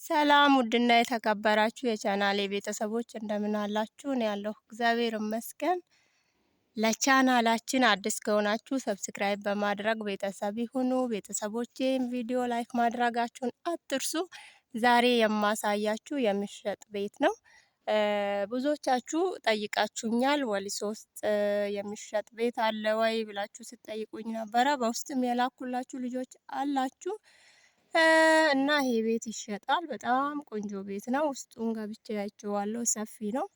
ሰላም ውድና የተከበራችሁ የቻናሌ ቤተሰቦች እንደምን አላችሁ? እኔ ያለሁ እግዚአብሔር ይመስገን። ለቻናላችን አዲስ ከሆናችሁ ሰብስክራይብ በማድረግ ቤተሰብ ይሁኑ። ቤተሰቦቼም ቪዲዮ ላይክ ማድረጋችሁን አትርሱ። ዛሬ የማሳያችሁ የሚሸጥ ቤት ነው። ብዙዎቻችሁ ጠይቃችሁኛል። ወሊሶ ውስጥ የሚሸጥ ቤት አለ ወይ ብላችሁ ስትጠይቁኝ ነበረ። በውስጥም የላኩላችሁ ልጆች አላችሁ። እና ይሄ ቤት ይሸጣል። በጣም ቆንጆ ቤት ነው። ውስጡን ገብቼ አይቼዋለሁ። ሰፊ ነው።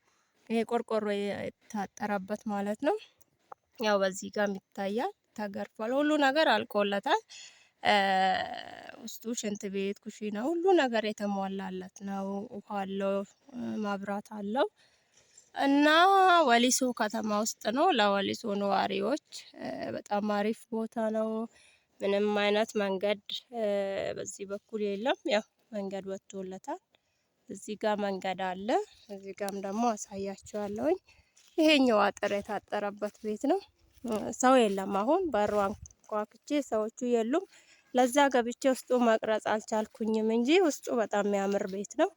ይሄ ቆርቆሮ የታጠረበት ማለት ነው። ያው በዚህ ጋር ይታያል። ተገርፏል። ሁሉ ነገር አልቆለታል። ውስጡ ሽንት ቤት፣ ኩሽና፣ ሁሉ ነገር የተሟላለት ነው። ውሃ አለው፣ ማብራት አለው እና ወሊሶ ከተማ ውስጥ ነው። ለወሊሶ ነዋሪዎች በጣም አሪፍ ቦታ ነው። ምንም አይነት መንገድ በዚህ በኩል የለም። ያው መንገድ ወጥቶለታል። እዚህ ጋር መንገድ አለ። እዚህ ጋርም ደግሞ አሳያችኋለሁኝ። ይሄኛው አጥር የታጠረበት ቤት ነው። ሰው የለም። አሁን በሯን ኳክቼ ሰዎቹ የሉም። ለዛ ገብቼ ውስጡ መቅረጽ አልቻልኩኝም እንጂ ውስጡ በጣም የሚያምር ቤት ነው።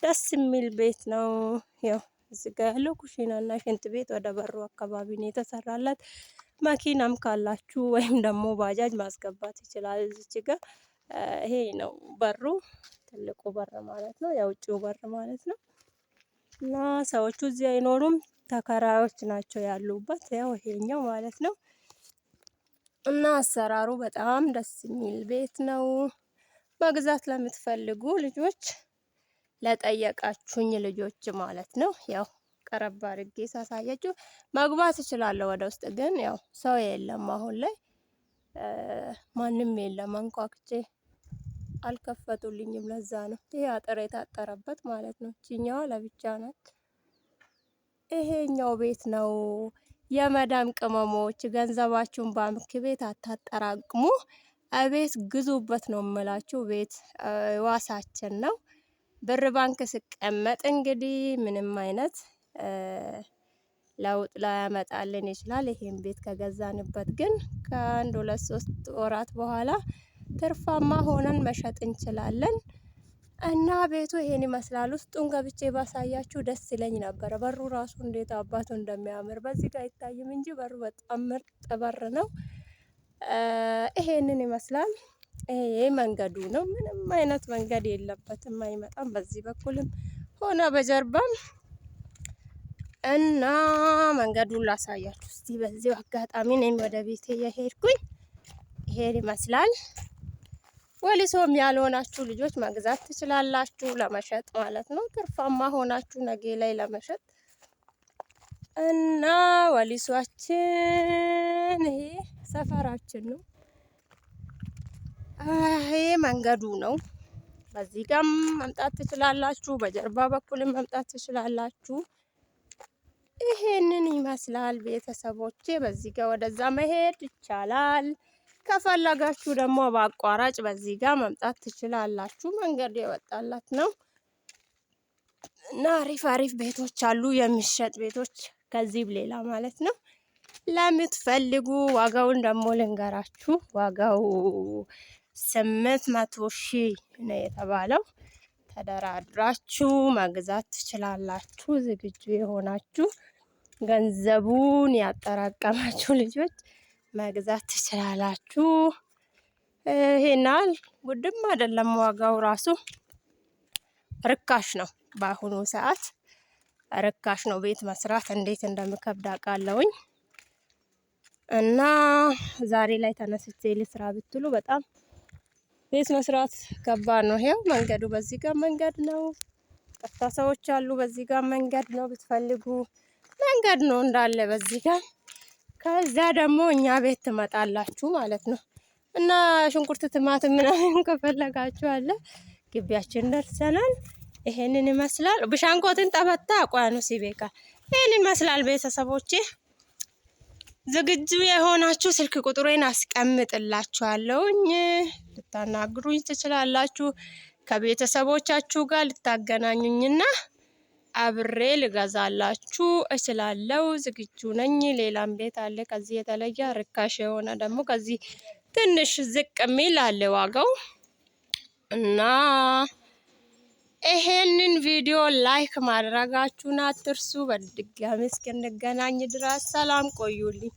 ደስ የሚል ቤት ነው። ያው እዚህ ጋር ያለው ኩሽናና ሽንት ቤት ወደ በሩ አካባቢ ነው የተሰራለት። መኪናም ካላችሁ ወይም ደግሞ ባጃጅ ማስገባት ይችላል። እዚች ጋር ይሄ ነው በሩ፣ ትልቁ በር ማለት ነው፣ የውጭው በር ማለት ነው። እና ሰዎቹ እዚህ አይኖሩም፣ ተከራዮች ናቸው ያሉበት። ያው ይሄኛው ማለት ነው። እና አሰራሩ በጣም ደስ የሚል ቤት ነው። መግዛት ለምትፈልጉ ልጆች፣ ለጠየቃችሁኝ ልጆች ማለት ነው። ያው ቀረብ አድርጌ ሳሳያችሁ መግባት እችላለሁ ወደ ውስጥ፣ ግን ያው ሰው የለም። አሁን ላይ ማንም የለም። አንኳኩቼ አልከፈቱልኝም። ለዛ ነው ይሄ አጥር የታጠረበት ማለት ነው። እቺኛዋ ለብቻ ናት። ይሄኛው ቤት ነው። የመዳም ቅመሞች ገንዘባችሁን ባንክ ቤት አታጠራቅሙ፣ ቤት ግዙበት ነው የምላችሁ። ቤት ዋሳችን ነው። ብር ባንክ ሲቀመጥ እንግዲህ ምንም አይነት ለውጥ ላያመጣልን ይችላል። ይሄን ቤት ከገዛንበት ግን ከአንድ 2-3 ወራት በኋላ ትርፋማ ሆነን መሸጥ እንችላለን። እና ቤቱ ይሄን ይመስላል። ውስጡን ገብቼ ባሳያችሁ ደስ ይለኝ ነበር። በሩ ራሱ እንዴት አባቱ እንደሚያምር በዚህ ጋር አይታይም እንጂ በሩ በጣም ምርጥ በር ነው። ይሄንን ይመስላል። ይሄ መንገዱ ነው። ምንም አይነት መንገድ የለበትም፣ አይመጣም በዚህ በኩልም ሆነ በጀርባም። እና መንገዱን ላሳያችሁ እስቲ በዚህ አጋጣሚ ነኝ ወደ ቤቴ የሄድኩኝ። ይሄን ይመስላል። ወሊሶም ያልሆናችሁ ልጆች መግዛት ትችላላችሁ፣ ለመሸጥ ማለት ነው። ትርፋማ ሆናችሁ ነገ ላይ ለመሸጥ። እና ወሊሶአችን ይሄ ሰፈራችን ነው። ይሄ መንገዱ ነው። በዚህ ጋርም መምጣት ትችላላችሁ፣ በጀርባ በኩልም መምጣት ትችላላችሁ። ይሄንን ይመስላል ቤተሰቦቼ። በዚህ ጋር ወደዛ መሄድ ይቻላል። ከፈለጋችሁ ደግሞ በአቋራጭ በዚህ ጋር መምጣት ትችላላችሁ። መንገድ የወጣላት ነው። እና አሪፍ አሪፍ ቤቶች አሉ፣ የሚሸጥ ቤቶች ከዚህም ሌላ ማለት ነው። ለምትፈልጉ ዋጋውን ደግሞ ልንገራችሁ። ዋጋው 800,000 ነው የተባለው። ተደራድራችሁ መግዛት ትችላላችሁ። ዝግጁ የሆናችሁ ገንዘቡን ያጠራቀማችሁ ልጆች መግዛት ትችላላችሁ። ይሄናል ውድም አይደለም። ዋጋው ራሱ ርካሽ ነው። በአሁኑ ሰዓት ርካሽ ነው። ቤት መስራት እንዴት እንደምከብድ አውቃለሁኝ። እና ዛሬ ላይ ተነስቼ ልስራ ብትሉ በጣም ቤት መስራት ከባድ ነው። ይሄው መንገዱ በዚህ ጋር መንገድ ነው። ቀጥታ ሰዎች አሉ። በዚህ ጋር መንገድ ነው። ብትፈልጉ መንገድ ነው እንዳለ በዚህ ጋር። ከዛ ደግሞ እኛ ቤት ትመጣላችሁ ማለት ነው። እና ሽንኩርት፣ ቲማቲም ምናምን ከፈለጋችሁ አለ። ግቢያችን ደርሰናል። ይሄንን ይመስላል። ብሻንኮትን ጠበታ አቋኑ ሲቤካ ይሄንን ይመስላል ቤተሰቦቼ። ዝግጁ የሆናችሁ ስልክ ቁጥሬን አስቀምጥላችኋለሁኝ፣ ልታናግሩኝ ትችላላችሁ። ከቤተሰቦቻችሁ ጋር ልታገናኙኝና አብሬ ልገዛላችሁ እችላለሁ። ዝግጁ ነኝ። ሌላም ቤት አለ ከዚህ የተለየ ርካሽ የሆነ ደግሞ ከዚህ ትንሽ ዝቅ የሚል አለ ዋጋው። እና ይህንን ቪዲዮ ላይክ ማድረጋችሁን አትርሱ። በድጋሚ እስክንገናኝ ድረስ ሰላም ቆዩልኝ።